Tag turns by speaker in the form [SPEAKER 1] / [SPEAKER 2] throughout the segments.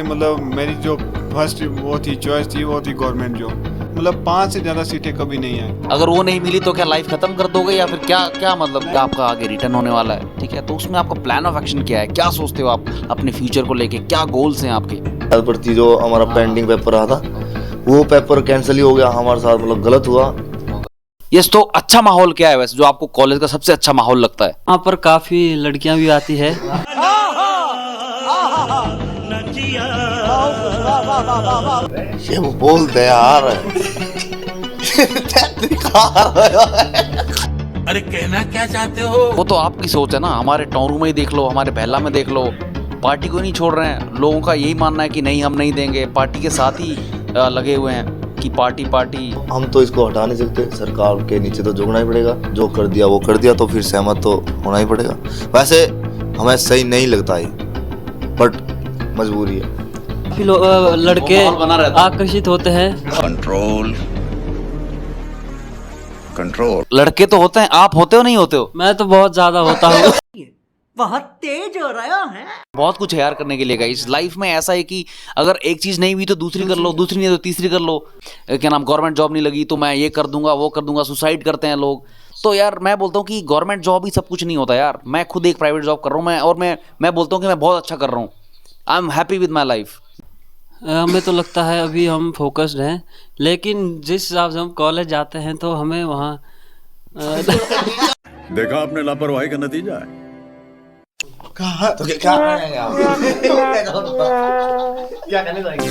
[SPEAKER 1] मतलब मेरी जो फर्स्ट वो थी चॉइस थी वो थी गवर्नमेंट जॉब। मतलब 5 से ज़्यादा सीटें कभी नहीं आई।
[SPEAKER 2] अगर वो नहीं मिली तो क्या लाइफ खत्म कर दोगे या फिर क्या क्या मतलब क्या आपका आगे रिटर्न होने वाला है? ठीक है, तो उसमें आपका प्लान ऑफ एक्शन क्या है? क्या सोचते हो आप अपने फ्यूचर को लेके? क्या गोल्स हैं आपके?
[SPEAKER 3] प्रति जो हमारा पेंडिंग पेपर रहा था वो पेपर कैंसिल ही हो गया हमारे साथ, मतलब गलत हुआ।
[SPEAKER 2] यस, तो अच्छा माहौल क्या है वैसे जो आपको कॉलेज का सबसे अच्छा माहौल लगता है?
[SPEAKER 4] वहाँ पर काफी लड़कियां भी आती है।
[SPEAKER 3] ये वो बोलते यार
[SPEAKER 5] अरे कहना क्या चाहते हो?
[SPEAKER 2] वो तो आपकी सोच है ना। हमारे टोरू में ही देख लो, हमारे बहला में देख लो, पार्टी को नहीं छोड़ रहे हैं। लोगों का यही मानना है कि नहीं हम नहीं देंगे, पार्टी के साथ ही लगे हुए हैं कि पार्टी पार्टी।
[SPEAKER 3] हम तो इसको हटा नहीं सकते, सरकार के नीचे तो झुकना ही पड़ेगा। जो कर दिया वो कर दिया, तो फिर सहमत तो होना ही पड़ेगा। वैसे हमें सही नहीं लगता है बट मजबूरी है।
[SPEAKER 4] काफी लड़के आकर्षित होते हैं।
[SPEAKER 5] Control control.
[SPEAKER 2] लड़के तो होते हैं, आप होते हो नहीं होते हो?
[SPEAKER 4] मैं तो बहुत ज्यादा होता हूँ।
[SPEAKER 6] बहुत तेज हो रहा है।
[SPEAKER 2] बहुत कुछ है यार करने के लिए गाइस। लाइफ में ऐसा है कि अगर एक चीज नहीं हुई तो दूसरी कर लो, दूसरी नहीं तो तीसरी कर लो। क्या नाम, गवर्नमेंट जॉब नहीं लगी तो मैं ये कर दूंगा वो कर दूंगा, सुसाइड करते हैं लोग। तो यार मैं बोलता हूँ कि गवर्नमेंट जॉब ही सब कुछ नहीं होता यार। मैं खुद एक प्राइवेट जॉब कर रहा हूँ मैं बोलता हूँ कि मैं बहुत अच्छा कर रहा हूँ। I am happy with my life.
[SPEAKER 4] हमें तो लगता है अभी हम फोकस्ड हैं, लेकिन जिस हिसाब से हम कॉलेज जाते हैं तो हमें वहाँ
[SPEAKER 5] देखा आपने लापरवाही का नतीजा है।
[SPEAKER 3] तो क्या करेंगे आप? क्या करने जाएंगे?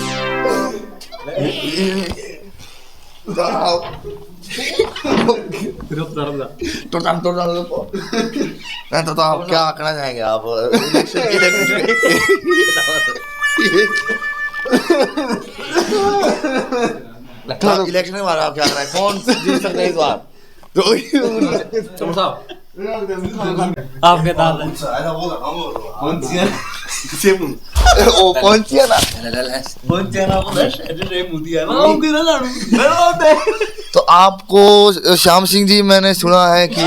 [SPEAKER 3] तो आप क्या करना चाहेंगे आप? इलेक्शन के बारे में आप क्या कर रहे हैं? कौन जीत सकते हैं इस बार?
[SPEAKER 4] आपके दादा
[SPEAKER 3] तो आपको श्याम सिंह जी मैंने सुना है कि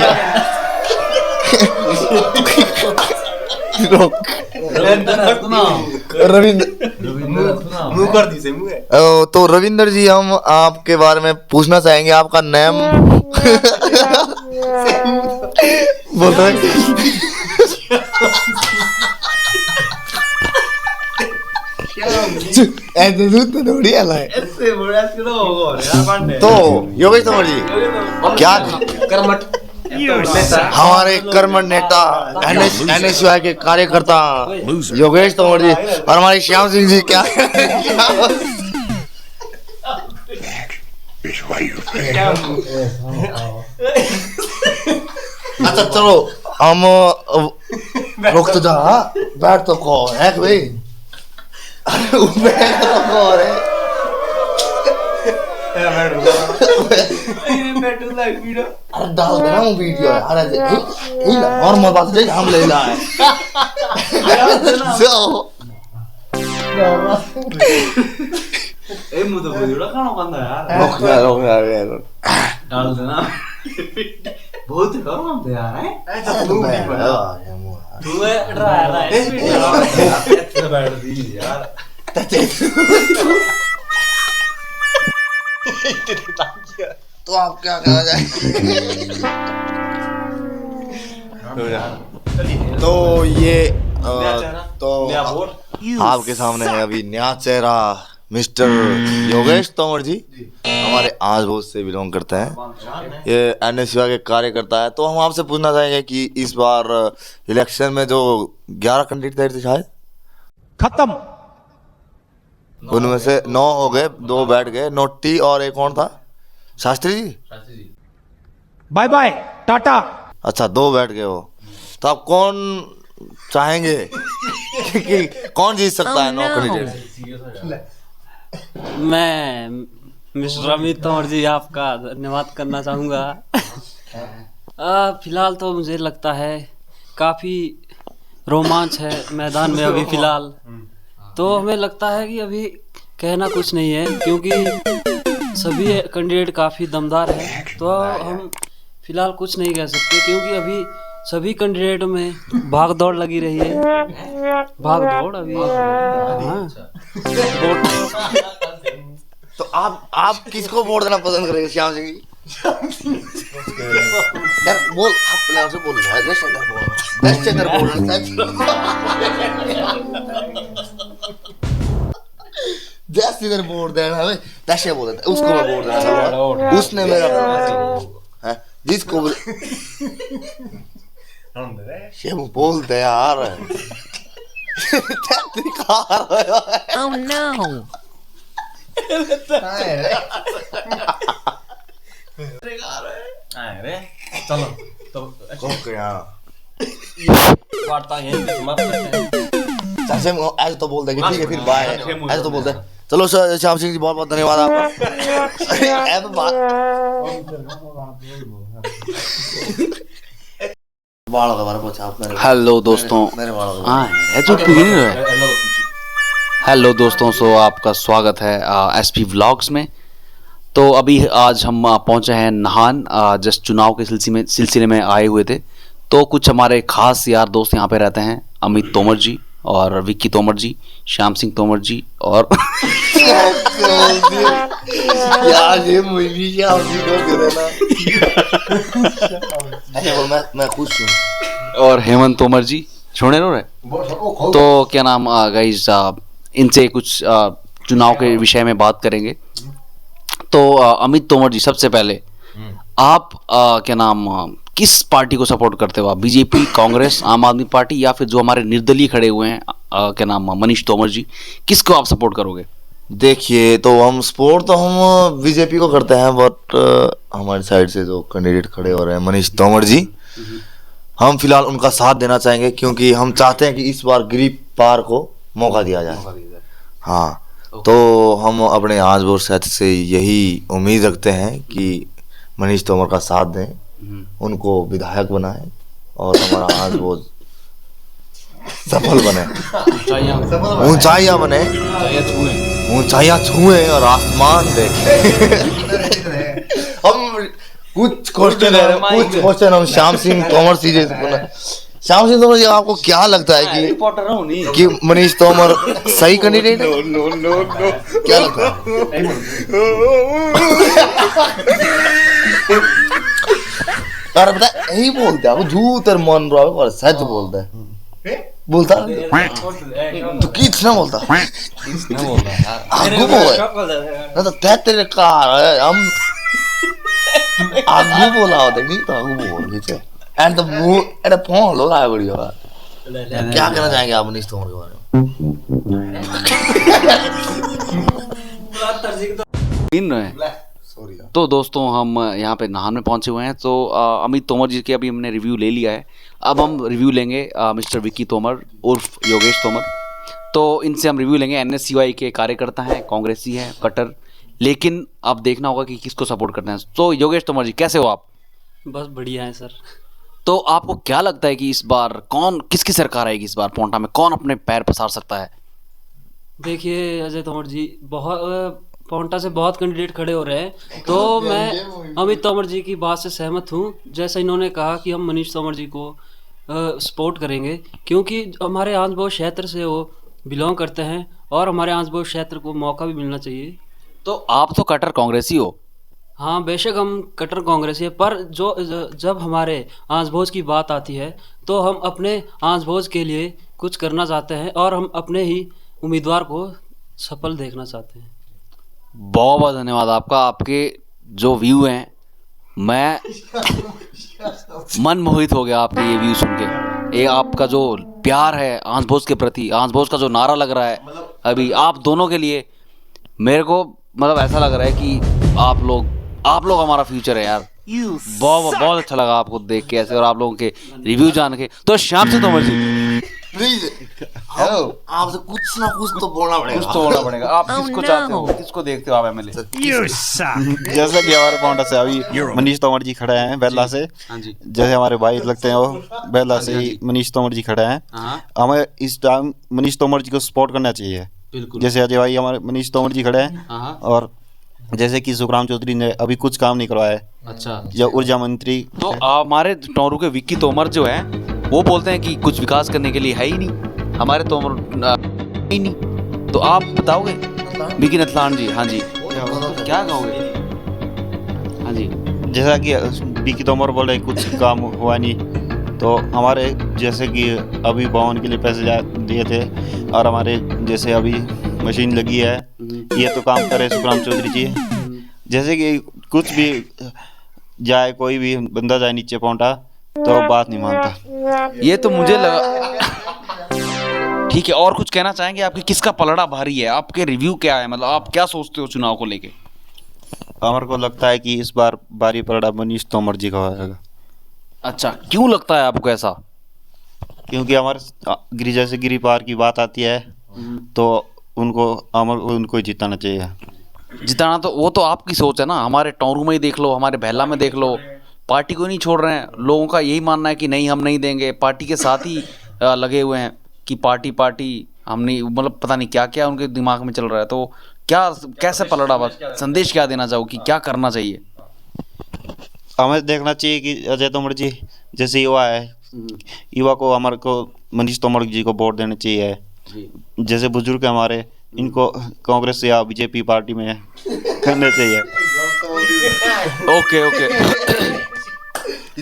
[SPEAKER 3] तो रविंदर जी, हम आपके बारे में पूछना चाहेंगे आपका नाम बोल रहे तो योगेश तंवर जी क्या हमारे कर्मठ नेता NSUI के कार्यकर्ता योगेश तंवर जी और हमारे श्याम सिंह जी क्या अच्छा चलो हम रुक तो जा, बैठ तो को है भाई, बैठ तो को है। अरे डाल देना वो वीडियो है। अरे नॉर्मल बात है, हम ले ला है।
[SPEAKER 7] ए मुझे तो वीडियो खाना पड़ता है यार।
[SPEAKER 3] रोक यार
[SPEAKER 7] डाल देना। बहुत करो हम यार है। ऐसा तो नहीं पड़ा। तू डरा रहा है इस वीडियो। ऐसे बैठ दी यार।
[SPEAKER 3] तो आप क्या कहना चाहेंगे? तो ये तो आपके सामने है अभी नया चेहरा मिस्टर योगेश तंवर जी। हमारे आज बहुत से बिलोंग करते हैं, ये NSUI के कार्यकर्ता है। तो हम आपसे पूछना चाहेंगे कि इस बार इलेक्शन में जो 11 कैंडिडेट थे शायद
[SPEAKER 6] खत्म,
[SPEAKER 3] उनमें से 9 हो गए, 2 बैठ गए, नोटी और एक कौन था? Shastri ji.
[SPEAKER 6] Bye bye tata.
[SPEAKER 3] अच्छा 2 बैठ गए वो। तो आप कौन चाहेंगे कि कौन जीत सकता है 9 कैंडिडेट?
[SPEAKER 4] मैं मिस्टर अमित तंवर जी आपका धन्यवाद करना चाहूँगा। फिलहाल तो मुझे लगता है काफ़ी रोमांच है मैदान में अभी फिलहाल। तो हमें लगता है कि अभी कहना कुछ नहीं है, क्योंकि सभी कैंडिडेट काफ़ी दमदार हैं। तो हम फिलहाल कुछ नहीं कह सकते, क्योंकि अभी सभी कैंडिडेटों में भाग दौड़ लगी रही है। भाग दौड़ अभी हाँ।
[SPEAKER 3] तो आप किसको वोट देना पसंद करेंगे श्याम सिंह जी? यार बोल, आप प्लेयर से बोल रहे हैं, दस चक्कर बोल रहे हैं, दस चक्कर वोट देना है, दस बोल देता उसको मैं वोट देना, उसने मेरा है जिसको ये वो बोलते यार
[SPEAKER 8] Oh no!
[SPEAKER 7] अरे चलो तो
[SPEAKER 3] ओके यार
[SPEAKER 7] वार्ता यहीं पे समाप्त करते हैं।
[SPEAKER 3] चाचा ऐसे तो बोल देंगे ठीक है फिर बाय ऐसे तो बोलते हैं। चलो श्याम सिंह जी बहुत बहुत धन्यवाद आपका। ऐसे बात बालों के बारे में पूछा आपने।
[SPEAKER 2] हेलो दोस्तों,
[SPEAKER 3] मेरे बालों के
[SPEAKER 2] हाँ जो पी नहीं रहा है। हेलो दोस्तों, सो आपका स्वागत है एसपी व्लॉग्स में। तो अभी आज हम पहुंचे हैं नाहन, जस्ट चुनाव के सिलसिले में आए हुए थे। तो कुछ हमारे खास यार दोस्त यहाँ पे रहते हैं, अमित तोमर जी और विक्की तोमर जी, श्याम सिंह तोमर जी और
[SPEAKER 3] यार ये मूवी श्याम सिंह को दे देना। मैं खुश हूँ।
[SPEAKER 2] और हेमंत तोमर जी छोड़े रो रहे। तो क्या नाम गाइस, इनसे कुछ चुनाव के विषय में बात करेंगे। तो अमित तोमर जी, सबसे पहले आप क्या नाम किस पार्टी को सपोर्ट करते हो आप? बीजेपी, कांग्रेस, आम आदमी पार्टी या फिर जो हमारे निर्दलीय खड़े हुए हैं क्या नाम मनीष तोमर जी, किसको आप सपोर्ट करोगे?
[SPEAKER 3] देखिए तो हम सपोर्ट तो हम बीजेपी को करते हैं, बट हमारी साइड से जो कैंडिडेट खड़े हो रहे हैं मनीष तोमर जी, हम फिलहाल उनका साथ देना चाहेंगे क्योंकि हम चाहते हैं कि इस बार गरीब पार को मौका दिया जाए। हाँ, तो हम अपने आज बोर साथ से यही उम्मीद रखते हैं कि मनीष तोमर का साथ दें, उनको विधायक बनाएं और हमारा आज बोर सफल बने, ऊंचाइयां बने, ऊंचाइयां छुए और आसमान देखें। हम कुछ क्वेश्चन हम श्याम सिंह तोमर जी से श्याम सिंह तोमर जी, आपको क्या लगता है कि मनीष तोमर सही कैंडिडेट है? क्या लगता है? अरे पता यही बोलते हैं, झूठ और मन रहा है सच बोलता है, बोलता तो कितना बोलता आगू बोल ना तो तेरे कार हम आगू बोला होता नहीं तो आगू बोल नीचे एंड तो मुंह एंड फोन लो लाया वीडियो का। क्या कहना चाहेंगे आप मनीष तोमर के बारे में?
[SPEAKER 2] तो दोस्तों हम यहाँ पे नाहन में पहुंचे हुए हैं। तो अमित तोमर जी के अभी हमने रिव्यू ले लिया है। अब हम रिव्यू लेंगे मिस्टर विक्की तोमर उर्फ योगेश तोमर। तो इनसे हम रिव्यू लेंगे। NSCY के कार्यकर्ता हैं, कांग्रेसी हैं, कट्टर, लेकिन अब देखना होगा कि किसको सपोर्ट करना है। तो योगेश तोमर जी कैसे हो आप?
[SPEAKER 4] बस बढ़िया है सर।
[SPEAKER 2] तो आपको क्या लगता है कि इस बार किसकी सरकार आएगी? इस बार पोंटा में कौन अपने पैर पसार सकता है?
[SPEAKER 4] देखिए अजय तोमर जी, बहुत पोंटा से बहुत कैंडिडेट खड़े हो रहे हैं, तो मैं अमित तोमर जी की बात से सहमत हूँ। जैसा इन्होंने कहा कि हम मनीष तोमर जी को सपोर्ट करेंगे क्योंकि हमारे आंसबोल क्षेत्र से वो बिलोंग करते हैं और हमारे आंसबोल क्षेत्र को मौका भी मिलना चाहिए।
[SPEAKER 2] तो आप तो कट्टर कांग्रेसी हो।
[SPEAKER 4] हाँ बेशक हम कट्टर कांग्रेसी है, पर जब हमारे आंसभोज की बात आती है तो हम अपने आंसभोज के लिए कुछ करना चाहते हैं और हम अपने ही उम्मीदवार को सफल देखना चाहते हैं।
[SPEAKER 2] बहुत बहुत धन्यवाद आपका। आपके जो व्यू हैं, मैं मन मोहित हो गया आपके ये व्यू सुन के। ये आपका जो प्यार है आंसभोज के प्रति, आंसभोज का जो नारा लग रहा है अभी आप दोनों के लिए, मेरे को मतलब ऐसा लग रहा है कि आप लोग हमारा फ्यूचर है यार। बहुत बहुत अच्छा लगा आपको देख के ऐसे और आप लोगों के रिव्यू जान के। तो श्याम सिंह तोमर जी
[SPEAKER 3] प्लीज आपसे कुछ ना कुछ तो बोलना पड़ेगा।
[SPEAKER 1] आप किसको चाहते हो, किसको देखते हो आप MLA? जैसा कि हमारे पोंटा से अभी मनीष तोमर जी खड़े हैं बेल्ला से, जैसे हमारे भाई लगते हैं वो बेल्ला से ही मनीष तोमर जी खड़े हैं। हमें इस टाइम मनीष तोमर जी को सपोर्ट करना चाहिए। जैसे अजय भाई हमारे मनीष तोमर जी खड़े हैं और जैसे कि सुखराम चौधरी ने अभी कुछ काम नहीं करवाया है,
[SPEAKER 2] अच्छा,
[SPEAKER 1] या ऊर्जा मंत्री।
[SPEAKER 2] तो हमारे टोरू के विक्की तोमर जो है वो बोलते हैं कि कुछ विकास करने के लिए है ही नहीं, हमारे तोमर ही नहीं। तो आप बताओगे विक्की नथलान जी? हाँ जी, क्या कहोगे? हाँ जी,
[SPEAKER 1] जैसा कि विक्की तोमर बोल रहे कुछ काम हुआ नहीं, तो हमारे जैसे कि अभी भवन के लिए पैसे दिए थे और हमारे जैसे अभी मशीन लगी है, ये तो काम करे सुखराम चौधरी जी। जैसे कि कुछ भी जाए, कोई भी बंदा जाए नीचे पहुंचा तो बात नहीं मानता।
[SPEAKER 2] ये तो मुझे लगा। ठीक है, और कुछ कहना चाहेंगे? आपके किसका पलड़ा भारी है? आपके रिव्यू क्या है? मतलब आप क्या सोचते हो चुनाव को लेके?
[SPEAKER 1] हमारे को लगता है कि इस बार भारी पलड़ा मनीष तोमर जी का होगा।
[SPEAKER 2] अच्छा, क्यों लगता है आपको ऐसा?
[SPEAKER 1] क्योंकि हमारे गिरी जैसे गिरी पार की बात आती है तो उनको ही जिताना चाहिए।
[SPEAKER 2] जिताना तो वो तो आपकी सोच है ना। हमारे टोरू में ही देख लो, हमारे बहला में देख लो, पार्टी को नहीं छोड़ रहे हैं। लोगों का यही मानना है कि नहीं हम नहीं देंगे, पार्टी के साथ ही लगे हुए हैं कि पार्टी हम नहीं, मतलब पता नहीं क्या क्या उनके दिमाग में चल रहा है। तो क्या कैसे पलड़ा बात, संदेश क्या देना चाहो कि क्या करना चाहिए?
[SPEAKER 1] हमें देखना चाहिए कि अजय तोमर जी जैसे युवा है, युवा को हमारे को मनीष तोमर जी को वोट देना चाहिए। जैसे बुजुर्ग हमारे, इनको कांग्रेस या बीजेपी पार्टी में करने चाहिए।
[SPEAKER 2] ओके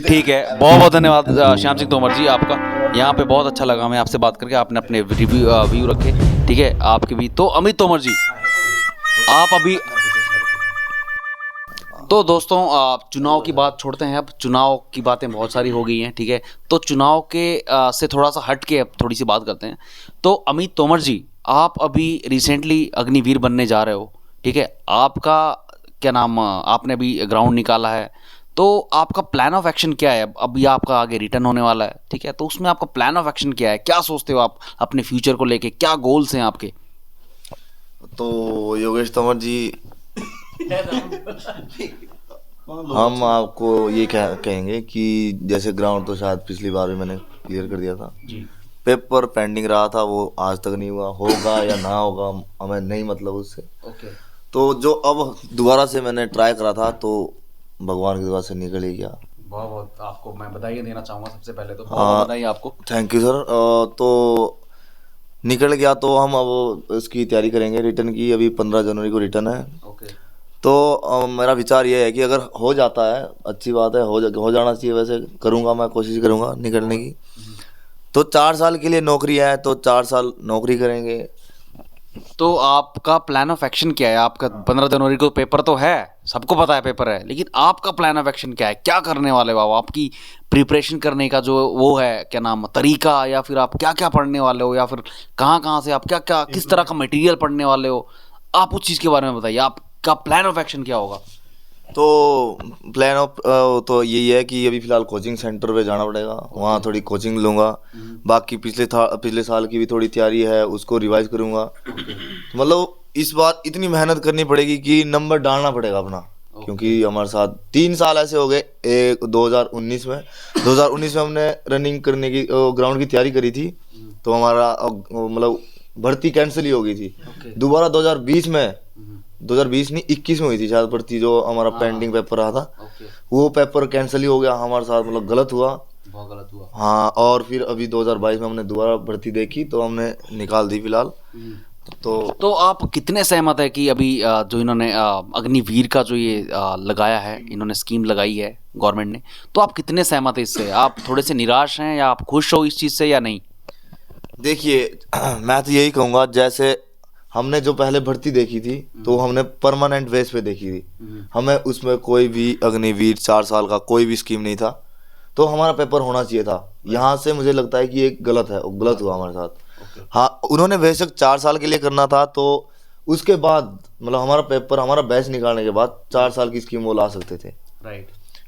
[SPEAKER 2] ठीक है, बहुत बहुत धन्यवाद श्याम सिंह तोमर जी आपका। यहाँ पे बहुत अच्छा लगा हमें आपसे बात करके, आपने अपने व्यू रखे, ठीक है, आपके भी। तो अमित तोमर जी, आप अभी तो दोस्तों चुनाव की बात छोड़ते हैं, अब चुनाव की बातें बहुत सारी हो गई हैं, ठीक है। तो चुनाव के से थोड़ा सा हट के अब थोड़ी सी बात करते हैं। तो अमित तोमर जी, आप अभी रिसेंटली अग्निवीर बनने जा रहे हो, ठीक है। आपका क्या नाम, आपने अभी ग्राउंड निकाला है, तो आपका प्लान ऑफ एक्शन क्या है? अभी आपका आगे रिटर्न होने वाला है, ठीक है, तो उसमें आपका प्लान ऑफ एक्शन क्या है? क्या सोचते हो आप अपने फ्यूचर को लेके? क्या गोल्स हैं आपके?
[SPEAKER 3] तो योगेश तोमर जी, हम आपको ये कहेंगे कि जैसे ग्राउंड तो शायद पिछली बार भी मैंने क्लियर कर दिया था, पेपर पेंडिंग रहा था, वो आज तक नहीं हुआ। होगा या ना होगा हमें नहीं मतलब उससे। तो जो अब दोबारा से मैंने ट्राई करा था तो भगवान की दुआ से निकल ही गया।
[SPEAKER 2] बहुत बहुत आपको मैं बधाई देना चाहूँगा सबसे पहले तो, बहुत बधाई आपको।
[SPEAKER 3] Thank you sir. तो निकल गया तो हम अब इसकी तैयारी करेंगे रिटर्न की। अभी 15 जनवरी को रिटर्न है। तो मेरा विचार ये है कि अगर हो जाता है अच्छी बात है, हो जाना चाहिए। वैसे करूँगा, मैं कोशिश करूँगा निकलने की। तो 4 साल के लिए नौकरी है, तो 4 साल नौकरी करेंगे।
[SPEAKER 2] तो आपका प्लान ऑफ एक्शन क्या है? आपका 15 जनवरी को पेपर तो है, सबको पता है पेपर है, लेकिन आपका प्लान ऑफ एक्शन क्या है? क्या करने वाले हो? आपकी प्रिपरेशन करने का जो वो है क्या नाम, तरीका, या फिर आप क्या क्या पढ़ने वाले हो, या फिर कहाँ से आप क्या क्या किस तरह का मटेरियल पढ़ने वाले हो? आप उस चीज़ के बारे में बताइए, आपका प्लान ऑफ एक्शन क्या होगा?
[SPEAKER 3] तो प्लान ऑफ तो यही है कि अभी फ़िलहाल कोचिंग सेंटर पे जाना पड़ेगा, वहाँ थोड़ी कोचिंग लूँगा। बाकी पिछले साल की भी थोड़ी तैयारी है, उसको रिवाइज करूँगा। मतलब इस बार इतनी मेहनत करनी पड़ेगी कि नंबर डालना पड़ेगा अपना, क्योंकि हमारे साथ 3 साल ऐसे हो गए। एक 2019 में हमने रनिंग करने की ग्राउंड की तैयारी करी थी, तो हमारा मतलब भर्ती कैंसिल ही हो गई थी। दोबारा 2020 नहीं 21 में हुई थी शायद भर्ती, जो हमारा पेंडिंग पेपर रहा था, वो पेपर कैंसिल ही हो गया हमारे साथ। मतलब गलत हुआ,
[SPEAKER 2] बहुत गलत हुआ।
[SPEAKER 3] हाँ। और फिर अभी 2022 में हमने दोबारा भर्ती देखी तो हमने निकाल दी फिलहाल। तो
[SPEAKER 2] आप कितने सहमत है कि अभी जो इन्होंने अग्निवीर का जो ये लगाया है, इन्होंने स्कीम लगाई है गवर्नमेंट ने, तो आप कितने सहमत है इससे? आप थोड़े से निराश हैं या आप खुश हो इस चीज़ से या नहीं?
[SPEAKER 3] देखिए, मैं तो यही कहूँगा, जैसे हमने जो पहले भर्ती देखी थी तो हमने परमानेंट बेस पे देखी थी, हमें उसमें कोई भी अग्निवीर 4 साल का कोई भी स्कीम नहीं था, तो हमारा पेपर होना चाहिए था। यहाँ से मुझे लगता है कि ये गलत है, गलत हुआ हमारे साथ। हाँ, उन्होंने बेशक 4 साल के लिए करना था, तो उसके बाद मतलब हमारा पेपर, हमारा बैच निकालने के बाद 4 साल की स्कीम वो ला सकते थे।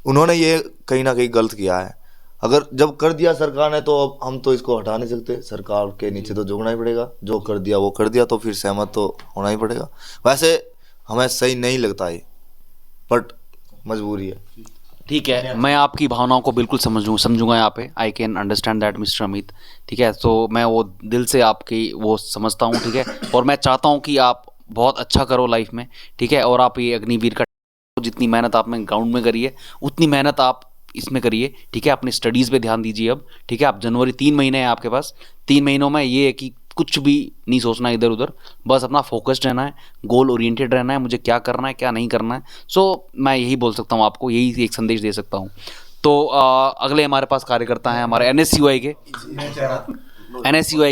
[SPEAKER 3] उन्होंने ये कहीं ना कहीं गलत किया है। अगर जब कर दिया सरकार ने तो अब हम तो इसको हटा नहीं सकते, सरकार के नीचे तो झुकना ही पड़ेगा। जो कर दिया वो कर दिया, तो फिर सहमत तो होना ही पड़ेगा। वैसे हमें सही नहीं लगता है, बट मजबूरी है।
[SPEAKER 2] ठीक है, मैं आपकी भावनाओं को बिल्कुल समझूंगा यहाँ पे। I can understand that mister Amit, ठीक है। तो मैं वो दिल से आपकी वो समझता हूँ, ठीक है, और मैं चाहता हूँ कि आप बहुत अच्छा करो लाइफ में, ठीक है। और आप ये अग्निवीर का जितनी मेहनत आपने ग्राउंड में करी है उतनी मेहनत आप इसमें करिए, ठीक है। अपनी स्टडीज़ पे ध्यान दीजिए अब, ठीक है। आप जनवरी 3 महीने हैं आपके पास, 3 महीनों में ये है कि कुछ भी नहीं सोचना इधर उधर, बस अपना फोकस्ड रहना है, गोल ओरिएंटेड रहना है, मुझे क्या करना है क्या नहीं करना है। सो मैं यही बोल सकता हूँ आपको, यही एक संदेश दे सकता हूँ। तो अगले हमारे पास कार्यकर्ता हैं हमारे NSUI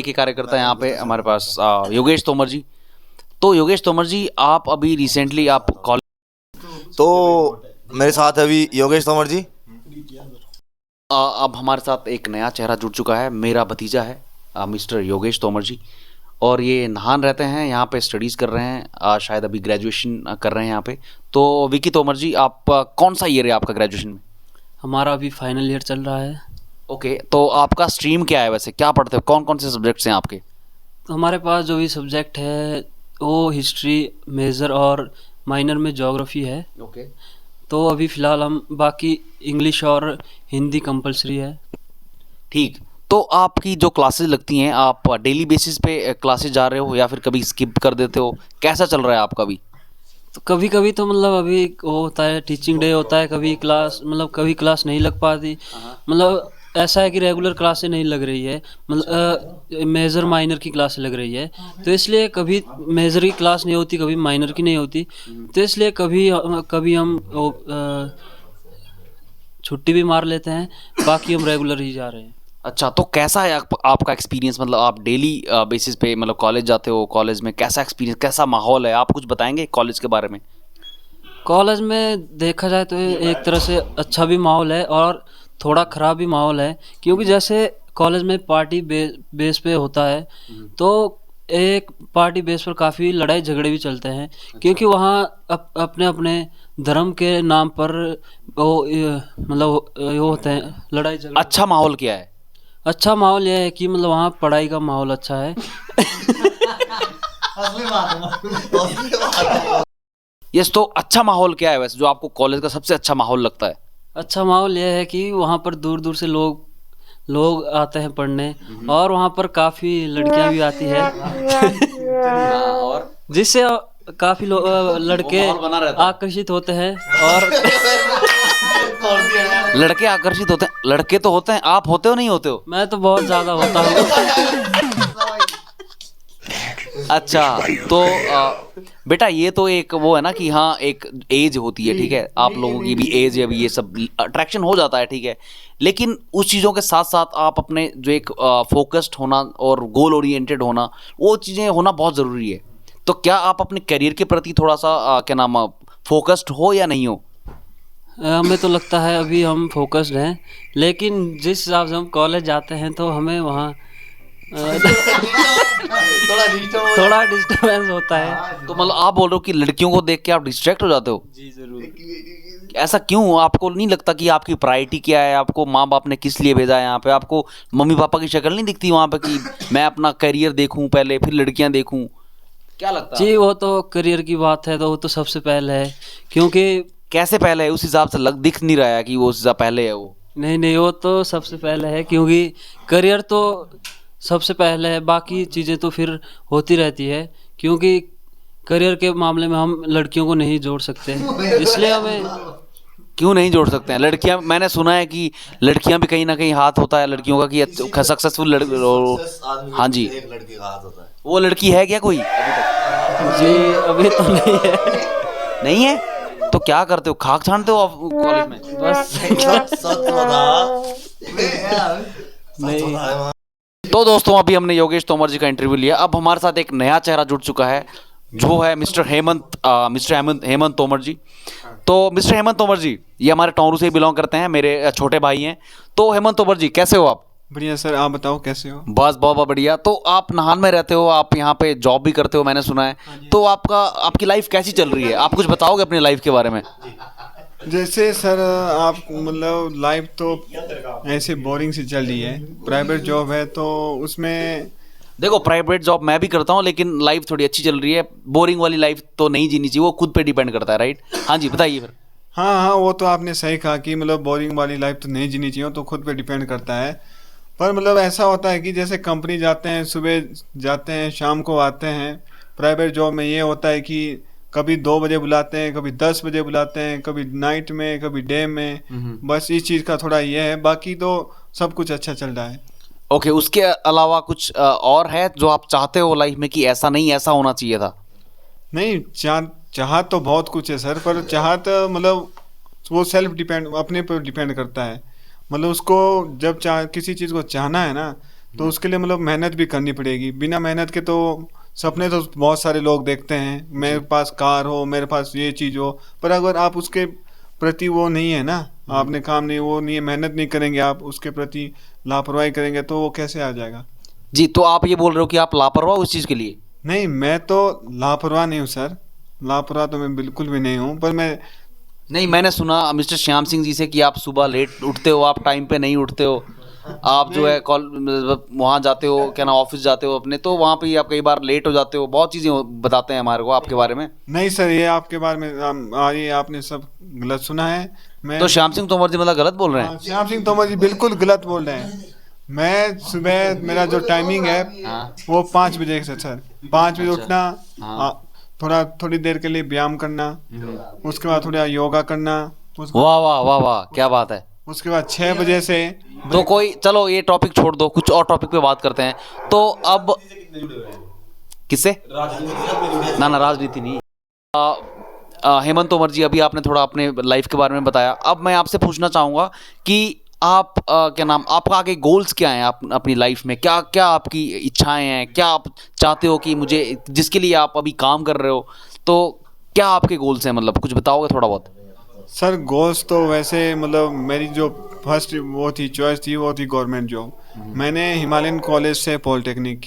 [SPEAKER 2] के कार्यकर्ता हैं यहाँ पे हमारे पास योगेश तोमर जी। तो योगेश तोमर जी, आप अभी रिसेंटली आप कॉलेज,
[SPEAKER 3] तो मेरे साथ अभी योगेश तोमर जी।
[SPEAKER 2] अब हमारे साथ एक नया चेहरा जुड़ चुका है, मेरा भतीजा है मिस्टर योगेश तोमर जी, और ये नाहन रहते हैं, यहाँ पे स्टडीज़ कर रहे हैं, शायद अभी ग्रेजुएशन कर रहे हैं यहाँ पे। तो विकी तोमर जी, आप कौन सा ईयर है आपका ग्रेजुएशन में?
[SPEAKER 4] हमारा अभी फाइनल ईयर चल रहा है।
[SPEAKER 2] ओके, तो आपका स्ट्रीम क्या है वैसे, क्या पढ़ते हो, कौन कौन से सब्जेक्ट्स हैं आपके?
[SPEAKER 4] हमारे पास जो भी सब्जेक्ट है वो हिस्ट्री मेजर और माइनर में ज्योग्राफी है।
[SPEAKER 2] ओके,
[SPEAKER 4] तो अभी फ़िलहाल हम बाकी इंग्लिश और हिंदी कंपलसरी है।
[SPEAKER 2] ठीक। तो आपकी जो क्लासेस लगती हैं, आप डेली बेसिस पे क्लासेस जा रहे हो या फिर कभी स्किप कर देते हो, कैसा चल रहा है आपका अभी?
[SPEAKER 4] तो कभी कभी तो मतलब अभी वो होता है, टीचिंग डे होता है, कभी क्लास मतलब कभी क्लास नहीं लग पाती। मतलब ऐसा है कि रेगुलर क्लासें नहीं लग रही है, मतलब मेजर माइनर की क्लास लग रही है, तो इसलिए कभी मेजर की क्लास नहीं होती, कभी माइनर की नहीं होती, तो इसलिए कभी हम छुट्टी भी मार लेते हैं, बाकी हम रेगुलर ही जा रहे हैं।
[SPEAKER 2] अच्छा, तो कैसा है आपका एक्सपीरियंस, मतलब आप डेली बेसिस पे मतलब कॉलेज जाते हो, कॉलेज में कैसा एक्सपीरियंस, कैसा माहौल है, आप कुछ बताएंगे कॉलेज के बारे में?
[SPEAKER 4] कॉलेज में देखा जाए तो एक तरह से अच्छा भी माहौल है और थोड़ा ख़राब भी माहौल है, क्योंकि जैसे कॉलेज में पार्टी बेस पे होता है, तो एक पार्टी बेस पर काफ़ी लड़ाई झगड़े भी चलते हैं। क्योंकि वहाँ अपने अपने धर्म के नाम पर वो मतलब ये होते हैं लड़ाई झगड़े।
[SPEAKER 2] अच्छा माहौल क्या है?
[SPEAKER 4] अच्छा माहौल यह है कि मतलब वहाँ पढ़ाई का माहौल अच्छा है।
[SPEAKER 2] यस, तो अच्छा माहौल क्या है वैसे जो आपको कॉलेज का सबसे अच्छा माहौल लगता है?
[SPEAKER 4] अच्छा माहौल यह है कि वहाँ पर दूर दूर से लोग आते हैं पढ़ने, और वहाँ पर काफ़ी लड़कियाँ भी आती है।
[SPEAKER 2] और
[SPEAKER 4] जिससे काफ़ी लड़के आकर्षित होते हैं और
[SPEAKER 2] लड़के आकर्षित होते हैं, लड़के तो होते हैं, आप होते हो नहीं होते हो?
[SPEAKER 4] मैं तो बहुत ज़्यादा होता हूँ।
[SPEAKER 2] अच्छा, तो बेटा ये तो एक वो है ना कि हाँ एक एज होती है, ठीक है, आप लोगों की भी एज है, अभी ये सब अट्रैक्शन हो जाता है, ठीक है, लेकिन उस चीज़ों के साथ साथ आप अपने जो एक फोकस्ड होना और गोल ओरिएंटेड होना, वो चीज़ें होना बहुत ज़रूरी है। तो क्या आप अपने करियर के प्रति थोड़ा सा क्या नाम फोकस्ड हो या नहीं हो?
[SPEAKER 4] हमें तो लगता है अभी हम फोकस्ड हैं, लेकिन जिस हिसाब से हम कॉलेज जाते हैं तो हमें वहाँ थोड़ा डिस्टर्बेंस होता है।
[SPEAKER 2] तो मतलब आप बोल रहे हो कि लड़कियों को देख के आप डिस्ट्रैक्ट हो जाते हो?
[SPEAKER 4] जी ज़रूर।
[SPEAKER 2] ऐसा क्यों? आपको नहीं लगता कि आपकी प्रायोरिटी क्या है, आपको माँ बाप ने किस लिए भेजा है यहाँ पे, आपको मम्मी पापा की शक्ल नहीं दिखती वहाँ पे कि मैं अपना करियर देखूँ पहले फिर लड़कियाँ देखूँ, क्या लगता है?
[SPEAKER 4] जी वो तो करियर की बात है, तो वो तो सबसे पहले है, क्योंकि
[SPEAKER 2] कैसे पहले है? उस हिसाब से दिख नहीं रहा है कि वो उस हिसाब पहले है वो।
[SPEAKER 4] नहीं वो तो सबसे पहले है, क्योंकि करियर तो सबसे पहले है, बाकी चीज़ें तो फिर होती रहती है, क्योंकि करियर के मामले में हम लड़कियों को नहीं जोड़ सकते, इसलिए हमें।
[SPEAKER 2] क्यों नहीं जोड़ सकते हैं लड़कियां? मैंने सुना है कि लड़कियां भी कहीं ना कहीं हाथ होता है लड़कियों का कि सक्सेसफुल हाँ जी,
[SPEAKER 3] एक लड़की का हाथ होता है।
[SPEAKER 2] वो लड़की है क्या कोई
[SPEAKER 4] जी अभी तो नहीं है।
[SPEAKER 2] नहीं है? तो क्या करते हो, खाक छानते हो आप कॉलेज में?
[SPEAKER 4] बस
[SPEAKER 3] सच बता।
[SPEAKER 4] नहीं।
[SPEAKER 2] तो दोस्तों, अभी हमने योगेश तोमर जी का इंटरव्यू लिया, अब हमारे साथ एक नया चेहरा जुड़ चुका है जो है मिस्टर हेमंत तोमर जी। तो मिस्टर हेमंत तोमर जी ये हमारे टोंरू से बिलोंग करते हैं, मेरे छोटे भाई हैं। तो हेमंत तोमर जी कैसे हो आप?
[SPEAKER 9] बढ़िया सर, आप बताओ कैसे हो?
[SPEAKER 2] बस बहुत बढ़िया। तो आप नाहन में रहते हो, आप यहाँ पे जॉब भी करते हो मैंने सुना है, तो आपकी लाइफ कैसी चल रही है, आप कुछ बताओगे अपनी लाइफ के बारे में?
[SPEAKER 9] जैसे सर आप मतलब लाइफ तो ऐसे बोरिंग सी चल रही है, प्राइवेट जॉब है तो उसमें
[SPEAKER 2] देखो प्राइवेट जॉब मैं भी करता हूँ, लेकिन लाइफ थोड़ी अच्छी चल रही है, बोरिंग वाली लाइफ तो नहीं जीनी चाहिए, वो खुद पे डिपेंड करता है, राइट? हाँ जी बताइए फिर।
[SPEAKER 9] हाँ वो तो आपने सही कहा कि मतलब बोरिंग वाली लाइफ तो नहीं जीनी चाहिए, तो खुद पे डिपेंड करता है। पर मतलब ऐसा होता है कि जैसे कंपनी जाते हैं, सुबह जाते हैं शाम को आते हैं। प्राइवेट जॉब में ये होता है कि कभी 2 बजे बुलाते हैं, कभी 10 बजे बुलाते हैं, कभी नाइट में, कभी डे में। बस इस चीज़ का थोड़ा ये है, बाकी तो सब कुछ अच्छा चल रहा है।
[SPEAKER 2] ओके, उसके अलावा कुछ और है जो आप चाहते हो लाइफ में कि ऐसा नहीं, ऐसा होना चाहिए था?
[SPEAKER 9] नहीं, चाहत तो बहुत कुछ है सर, पर चाहत मतलब वो सेल्फ डिपेंड, अपने पर डिपेंड करता है। मतलब उसको जब किसी चीज़ को चाहना है ना, तो उसके लिए मतलब मेहनत भी करनी पड़ेगी। बिना मेहनत के तो सपने तो बहुत सारे लोग देखते हैं, मेरे पास कार हो, मेरे पास ये चीज़ हो, पर अगर आप उसके प्रति वो नहीं है ना, आपने काम नहीं, वो नहीं है, मेहनत नहीं करेंगे, आप उसके प्रति लापरवाही करेंगे, तो वो कैसे आ जाएगा?
[SPEAKER 2] जी, तो आप ये बोल रहे हो कि आप लापरवाह उस चीज़ के लिए?
[SPEAKER 9] नहीं, मैं तो लापरवाह नहीं हूँ सर, लापरवाह तो मैं बिल्कुल भी नहीं हूँ, पर मैं
[SPEAKER 2] नहीं, मैंने सुना मिस्टर श्याम सिंह जी से कि आप सुबह लेट उठते हो, आप टाइम पे नहीं उठते हो, आप जो है कॉल वहाँ जाते हो, क्या ना ऑफिस जाते हो अपने, तो वहाँ पे आप कई बार लेट हो जाते हो, बहुत चीज़ें बताते हैं हमारे को आपके बारे में।
[SPEAKER 9] नहीं सर, ये आपके बारे में ये आपने सब गलत सुना है। मैं
[SPEAKER 2] तो श्याम सिंह तोमर जी मतलब गलत बोल रहे हैं?
[SPEAKER 9] श्याम सिंह तोमर जी बिल्कुल गलत बोल रहे हैं। मैं सुबह, मेरा जो टाइमिंग है वो 5 बजे से सर, 5 बजे उठना, थोड़ी देर के लिए व्यायाम करना, उसके बाद थोड़ा योगा करना,
[SPEAKER 2] वाह वाह वाह वाह, क्या बात है।
[SPEAKER 9] उसके बाद 6 बजे से
[SPEAKER 2] तो कोई, चलो ये टॉपिक छोड़ दो, कुछ और टॉपिक पे बात करते हैं। तो अब किससे? ना ना, राजनीति नहीं। हेमंत तोमर जी, अभी आपने थोड़ा अपने लाइफ के बारे में बताया, अब मैं आपसे पूछना चाहूँगा कि आप क्या नाम, आपका आगे गोल्स क्या हैं? आप अपनी लाइफ में क्या क्या आपकी इच्छाएं हैं? क्या आप चाहते हो कि मुझे, जिसके लिए आप अभी काम कर रहे हो, तो क्या आपके गोल्स हैं? मतलब कुछ बताओगे थोड़ा बहुत?
[SPEAKER 9] सर गोल्स तो वैसे मतलब मेरी जो फर्स्ट वो थी चॉइस थी, वो थी गवर्नमेंट जॉब। मैंने हिमालयन कॉलेज से पॉलिटेक्निक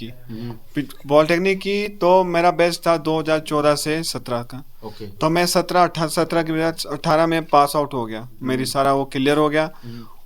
[SPEAKER 9] की, तो मेरा बेस्ट था 2014 से 17 का। तो मैं 17 के बाद 18 में पास आउट हो गया, मेरी सारा वो क्लियर हो गया।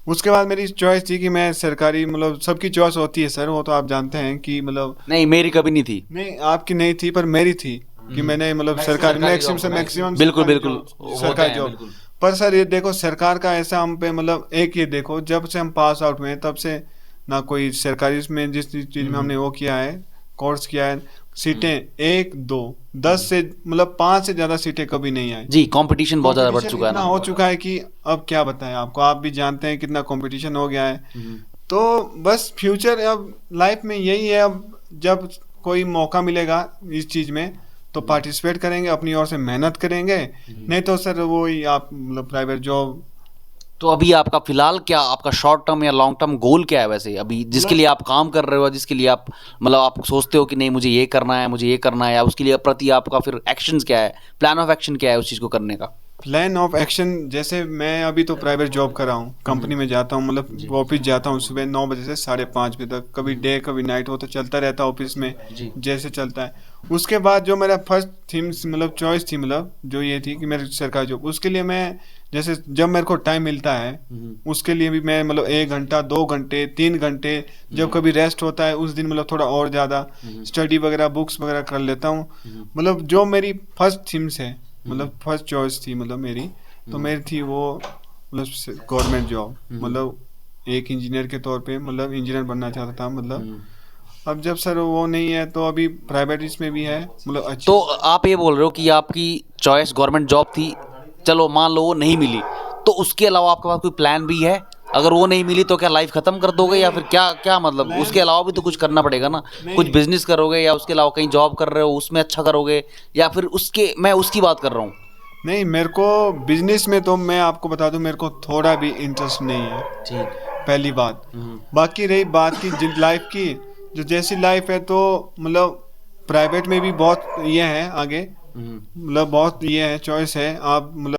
[SPEAKER 9] उसके बाद मेरी चॉइस थी कि मैं सरकारी, मतलब सबकी चॉइस होती है सर, वो तो आप जानते हैं कि मतलब
[SPEAKER 2] नहीं, मेरी कभी नहीं थी।
[SPEAKER 9] नहीं, आपकी नहीं थी, पर मेरी थी कि मैंने मतलब सरकारी मैक्सिमम से मैक्सिमम
[SPEAKER 2] बिल्कुल बिल्कुल
[SPEAKER 9] सरकारी जॉब। पर सर ये देखो, सरकार का ऐसा हम पे मतलब एक ये देखो, जब से हम पास आउट हुए तब से ना कोई सरकारी में जिस चीज़ में हमने वो किया है, कोर्स किया है, सीटें 1 2 10 से मतलब 5 से ज़्यादा सीटें कभी नहीं आई
[SPEAKER 2] जी। कंपटीशन बहुत ज़्यादा बढ़ चुका है ना,
[SPEAKER 9] हो चुका है कि अब क्या बताएं आपको, आप भी जानते हैं कितना कंपटीशन हो गया है। तो बस फ्यूचर अब लाइफ में यही है, अब जब कोई मौका मिलेगा इस चीज़ में तो पार्टिसिपेट करेंगे, अपनी ओर से मेहनत करेंगे, नहीं तो सर वो ही आप मतलब प्राइवेट जॉब।
[SPEAKER 2] तो अभी आपका फिलहाल क्या, आपका शॉर्ट टर्म या लॉन्ग टर्म गोल क्या है वैसे अभी, जिसके लिए आप काम कर रहे हो, जिसके लिए आप मतलब आप सोचते हो कि नहीं मुझे ये करना है, मुझे ये करना है, या उसके लिए प्रति आपका फिर एक्शंस क्या है, प्लान ऑफ एक्शन क्या है उस चीज़ को करने का?
[SPEAKER 9] प्लान ऑफ एक्शन, जैसे मैं अभी तो प्राइवेट जॉब कर रहा हूँ, कंपनी में जाता हूँ, मतलब ऑफिस जाता हूँ सुबह 9 बजे से 5:30 बजे तक, कभी डे कभी नाइट, हो तो चलता रहता है ऑफिस में जैसे चलता है। उसके बाद जो मेरा फर्स्ट थीम मतलब चॉइस थी, मतलब जो ये थी कि मेरी सरकारी जॉब, उसके लिए मैं जैसे जब मेरे को टाइम मिलता है उसके लिए भी मैं मतलब 1 घंटा 2 घंटे 3 घंटे, जब कभी रेस्ट होता है उस दिन मतलब थोड़ा और ज़्यादा स्टडी वगैरह बुक्स वगैरह कर लेता हूँ। मतलब जो मेरी फर्स्ट थीम्स है, मतलब फर्स्ट चॉइस थी मतलब मेरी, तो मेरी थी वो मतलब गवर्नमेंट जॉब, मतलब एक इंजीनियर के तौर पे मतलब इंजीनियर बनना चाहता था। मतलब अब जब सर वो नहीं है तो अभी प्राइवेट इसमें भी है मतलब अच्छी।
[SPEAKER 2] तो आप ये बोल रहे हो कि आपकी चॉइस गवर्नमेंट जॉब थी, चलो मान लो वो नहीं मिली, तो उसके अलावा आपके पास कोई प्लान भी है? अगर वो नहीं मिली तो क्या लाइफ खत्म कर दोगे, या फिर क्या क्या मतलब उसके अलावा भी तो कुछ करना पड़ेगा ना, कुछ बिजनेस करोगे या उसके अलावा कहीं जॉब कर रहे हो उसमें अच्छा करोगे, या फिर उसके, मैं उसकी बात कर रहा हूँ।
[SPEAKER 9] नहीं, मेरे को बिजनेस में तो मैं आपको बता दूं मेरे को थोड़ा भी इंटरेस्ट नहीं है, ठीक, पहली बात। बाकी रही बात की लाइफ की, जो जैसी लाइफ है तो मतलब प्राइवेट में भी बहुत ये है आगे, मतलब बहुत ये है चॉइस है, आप मतलब